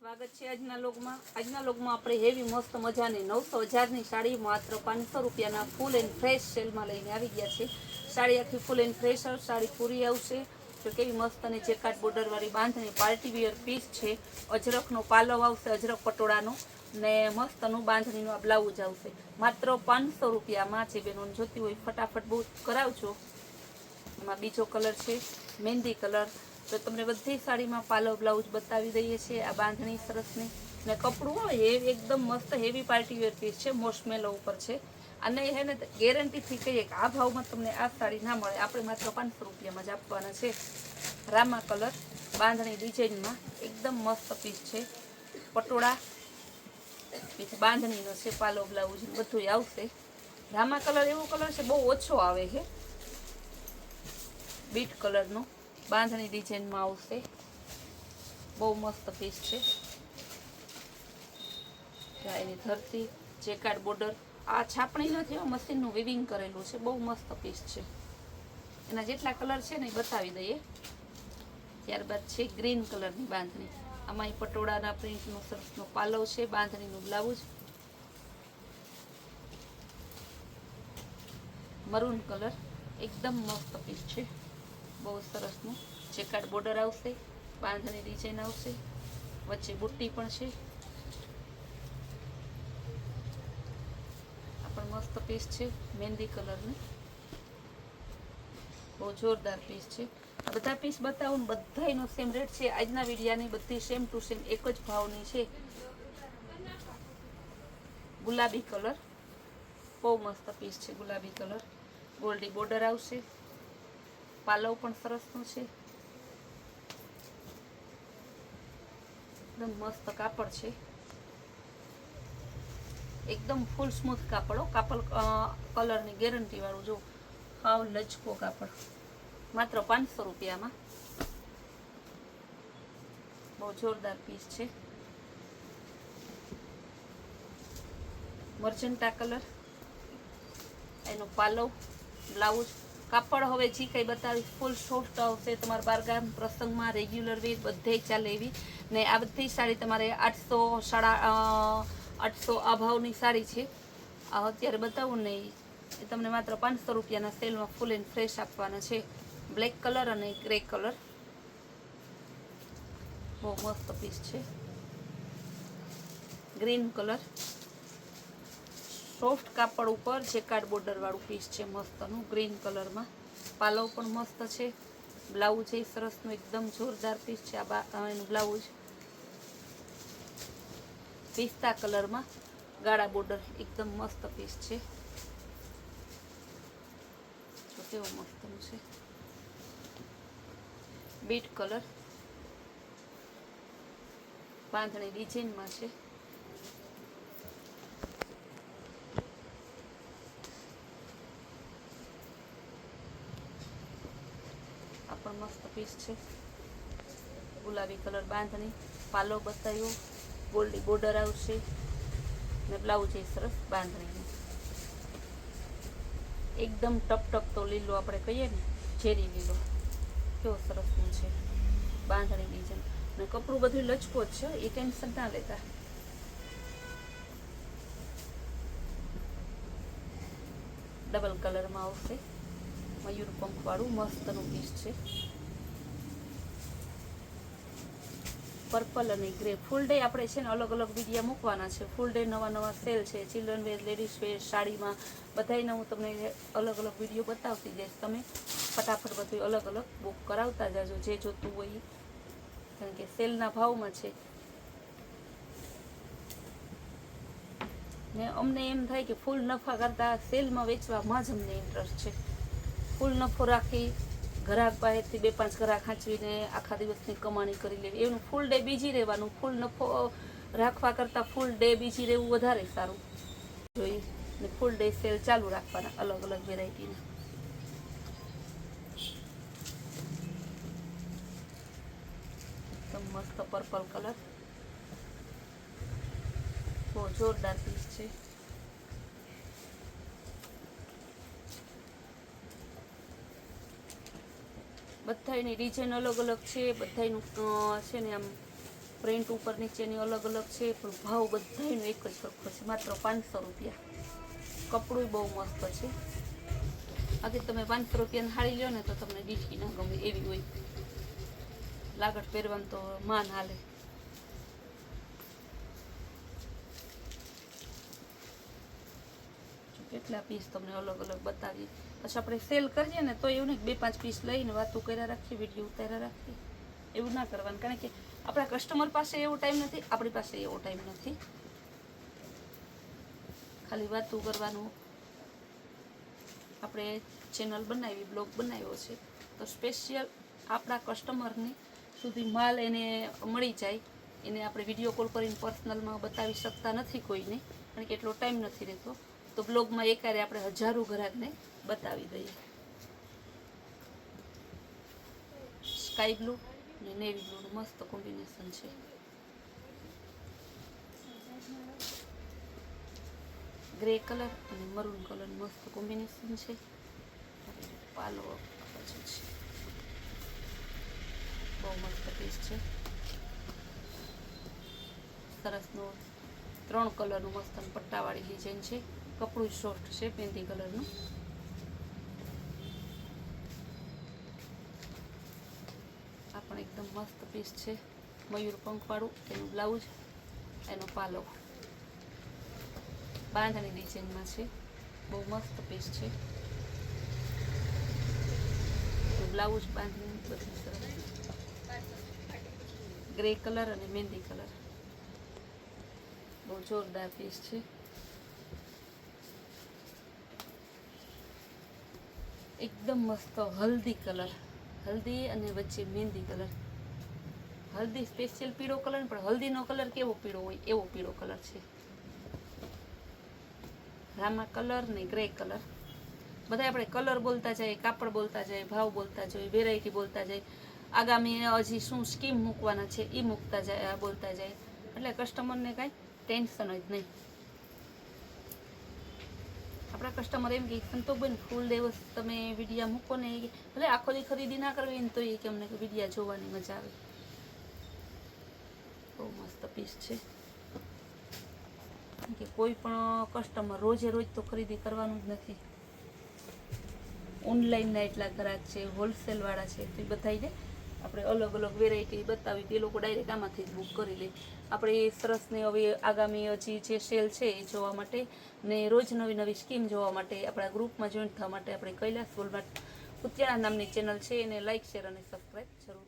સ્વાગત છે આજના લોગમાં આપણે હેવી મસ્ત મજાની 900,000ની સાડી માત્ર 500 રૂપિયાના ફૂલ એન્ડ ફ્રેશ સેલમાં લઈને આવી ગયા છે। સાડી આખી ફૂલ એન્ડ ફ્રેશ સાડી પૂરી આવશે। તો કેવી મસ્ત અને જેકાટ બોર્ડરવાળી બાંધણી પાર્ટી વિયર પીસ છે। અજરકનો પાલવ આવશે, અજરક પટોળાનો ને મસ્તનું બાંધણીનું આ બ્લાઉઝ આવશે માત્ર 500 રૂપિયામાં। જે બેનો જોતી હોય ફટાફટ બુક કરાવજો। એમાં બીજો કલર છે મહેંદી કલર। તો તમને બધી સાડીમાં પાલવ બ્લાઉઝ બતાવી દઈએ છીએ। આ બાંધણી સરસની ને કપડું હોય એ એકદમ મસ્ત હેવી પાર્ટી વેર પીસ છે, મોસ્ટમેલો ઉપર છે। અને હે ને ગેરંટીથી કહીએ કે આ ભાવમાં તમને આ સાડી ના મળે, આપણે માત્ર 500 રૂપિયામાં જ આપવાના છે। રામા કલર બાંધણી ડિઝાઇનમાં એકદમ મસ્ત પીસ છે। પટોળા પછી બાંધણીનો છે, પાલવ બ્લાઉઝ બધું આવશે। રામા કલર એવો કલર છે બહુ ઓછો આવે છે, બીટ કલરનો બાંધણી ડિઝાઇનમાં આવશે। બહુ મસ્ત પીસ છે। એની ધરતી જેકાર્ડ બોર્ડર, આ છાપણી નથી, મશીનનું વિવિંગ કરેલું છે। બહુ મસ્ત પીસ છે। એના જેટલા કલર છે ને એ બતાવી દઈએ। ત્યારબાદ છે ગ્રીન કલરની બાંધણી, આમાં પટોળાના પ્રિન્ટનો સરસનો પાલવ છે, બાંધણીનું બ્લાઉઝ। મરૂન કલર એકદમ મસ્ત પીસ છે, બહુ સરસનું જેકાર્ડ બોર્ડર આવશે, બાંધણી ડિઝાઇન આવશે, વચ્ચે બુટ્ટી પણ છે। આ પણ મસ્ત પીસ છે મહેંદી કલરની, બહુ જોરદાર પીસ છે। આ બધા પીસ બતાવું ને બધાનો સેમ રેટ છે। આજના વિડીયાની બધી સેમ ટુ સેમ એક જ ભાવની છે। ગુલાબી કલર બહુ મસ્ત પીસ છે। ગુલાબી કલર ગોલ્ડી બોર્ડર આવશે, પાલવ પણ સરસનું છે, એકદમ મસ્ત કાપડ છે, એકદમ ફૂલ સ્મૂથ કાપડ, કાપડ કલરની ગેરંટી વાળું। જો હાવ લચકો કાપડ માત્ર 500 રૂપિયામાં, બહુ જોરદાર પીસ છે। મર્જન્ટા કલર એનો પાલવ બ્લાઉઝ, કાપડ હવે જે કંઈ બતાવીશ ફૂલ સોફ્ટ આવશે। તમારા બારગામ પ્રસંગમાં રેગ્યુલર વેર બધે ચાલે એવી ને આ બધી સાડી તમારે 800 850 આ ભાવની સાડી છે। આ અત્યારે બતાવું ને એ તમને માત્ર 500 રૂપિયાના સેલમાં ફૂલ એન્ડ ફ્રેશ આપવાના છે। બ્લેક કલર અને ગ્રે કલર બહુ મસ્ત પીસ છે। ગ્રીન કલર સોફ્ટ કાપડ ઉપર જેકાર્ડ બોર્ડર વાળું પીસ છે મસ્તનું, ગ્રીન કલરમાં પાલવ પણ મસ્ત છે, બ્લાઉઝ એ સરસનું એકદમ જોરદાર પીસ છે। આ એનું બ્લાઉઝ પિસ્તા કલરમાં ગાળા બોર્ડર એકદમ મસ્ત પીસ છે, જો કેવો મસ્તનું છે। બીટ કલર બાંધણી ડિઝાઇનમાં છે, આ પણ મસ્ત પીસ છે। ગુલાબી કલર બાંધણી, પાલવ બતાવ્યો, ગોલ્ડી બોર્ડર આવશે ને બ્લાઉઝ એ સરસ બાંધણીનું એકદમ ટપટપતો લીલો આપણે કહીએ ને ઝેરી લીલો, કેવો સરસનું છે બાંધણી ડિઝાઇન ને કપડું બધું લચકો જ છે, એ ટેન્શન ના લેતા। ડબલ કલરમાં આવશે, મયુર પંખ વાળું મસ્તનું પીસ છે। પર્પલ અને ગ્રે ફૂલ ડે આપણે છે ને અલગ અલગ વિડીયા મૂકવાના છે। ફૂલ ડે નવા નવા સેલ છે, ચિલ્ડ્રન વેર, લેડીઝ વેર, સાડીમાં બધાને હું તમને અલગ અલગ વિડીયો બતાવતી જઈશ। તમે ફટાફટ બધું અલગ અલગ બુક કરાવતા જાજો જે જોતું હોય, કારણ કે સેલના ભાવમાં છે ને અમને એમ થાય કે ફૂલ નફા કરતાં સેલમાં વેચવામાં જ અમને ઇન્ટરેસ્ટ છે। ફૂલ નફો રાખી ગ્રાહક પાસેથી 2-5 ગ્રાહક ખાંચવીને આખા દિવસની કમાણી કરી લેવી, એનું ફૂલ ડે બીજી રહેવાનું। ફૂલ નફો રાખવા કરતાં ફૂલ ડે બીજી રહેવું વધારે સારું જોઈએ ને ફૂલ ડે સેલ ચાલુ રાખવાના અલગ અલગ વેરાયટીના। એકદમ મસ્ત પર્પલ કલર, બહુ જોરદાર પીસ છે। બધાની ડિઝાઇન અલગ અલગ છે, બધાનું છે ને આમ પ્રિન્ટ ઉપર નીચેની અલગ અલગ છે, પણ ભાવ બધાયનો એક જ સરખો છે, માત્ર 500 રૂપિયા. કપડું બહુ મસ્ત છે. આથી તમે 500 રૂપિયાની સાડી લો ને તો તમને દીઠી ના ગમે એવી હોય. લાગટ પહેરવાનું તો માન હાલે. કેટલા પીસ તમને અલગ અલગ બતાવીએ. પછી આપણે સેલ કરીએ ને તો એવું નહીં 2-5 પીસ લઈને વાતો કર્યા રાખીએ, વિડીયો ઉતાર્યા રાખીએ, એવું ના કરવાનું. કારણ કે આપણા કસ્ટમર પાસે એવો ટાઈમ નથી, આપણી પાસે એવો ટાઈમ નથી. ખાલી વાતો કરવાનું. આપણે ચેનલ બનાવી, બ્લોગ બનાવ્યો છે તો સ્પેશિયલ આપણા કસ્ટમરની સુધી માલ એને મળી જાય. એને આપણે વિડીયો કોલ કરીને પર્સનલમાં બતાવી શકતા નથી કોઈને, કારણ કે એટલો ટાઈમ નથી રહેતો. તો બ્લોગમાં એકારે આપણે હજારો ગ્રાહકને બતાવી દઈએ. સ્કાય બ્લુ અને નેવી બ્લુનું મસ્ત કોમ્બિનેશન છે. ગ્રે કલર અને મરૂન કલર મસ્ત કોમ્બિનેશન છે. પાલો છે, બહુ મસ્ત પીસ છે. સરસનો 3 કલરનું મસ્ત પટ્ટાવાળી ડિઝાઇન છે. કપડું સોફ્ટ છે, મહેંદી કલરનું. આ પણ એકદમ મસ્ત પીસ છે, મયુર પંખવાળું. એનું બ્લાઉઝ, એનો પાલો બાંધણી ડિઝાઇનમાં છે. બહુ મસ્ત પીસ છે. બ્લાઉઝ બાંધણી બધી સરસ. ગ્રે કલર અને મહેંદી કલર, બહુ જોરદાર પીસ છે. એકદમ મસ્ત હલ્દી કલર, હલ્દી અને વચ્ચે મહેંદી કલર. હલ્દી સ્પેશિયલ પીળો કલર, પણ હલ્દીનો કલર કેવો પીળો હોય એવો પીળો કલર છે. રામા કલર ને ગ્રે કલર. બધા આપણે કલર બોલતા જાય, કાપડ બોલતા જાય, ભાવ બોલતા જાય, વેરાયટી બોલતા જાય. આગામી હજી શું સ્કીમ મૂકવાના છે એ મૂકતા જાય, બોલતા જાય. એટલે કસ્ટમરને કાંઈ ટેન્શન જ નહીં. આપણા કસ્ટમર એમ કે સંતોષબેન ફૂલ દિવસ તમે વિડીયા મૂકો ને, ભલે આખો દી ખરીદી ના કરવી ને તો એ કે અમને વિડીયા જોવાની મજા આવે. બહુ મસ્ત પીસ છે. કે કોઈ પણ કસ્ટમર રોજે રોજ તો ખરીદી કરવાનું જ નથી. ઓનલાઈનના એટલા ગ્રાહક છે, હોલસેલવાળા છે, તો એ બધાને આપણે અલગ અલગ વેરાયટી બતાવી, તે લોકો ડાયરેક્ટ આમાંથી જ બુક કરી લે. આપણે સરસને હવે આગામી હજી જે સેલ છે એ જોવા માટે ને રોજ નવી નવી સ્કીમ જોવા માટે આપણા ગ્રુપમાં જોઈન્ટ થવા માટે આપણે કૈલાસ વોલમાર્ટ કુતિયાણા નામની ચેનલ છે, એને લાઇક, શેર અને સબસ્ક્રાઈબ જરૂર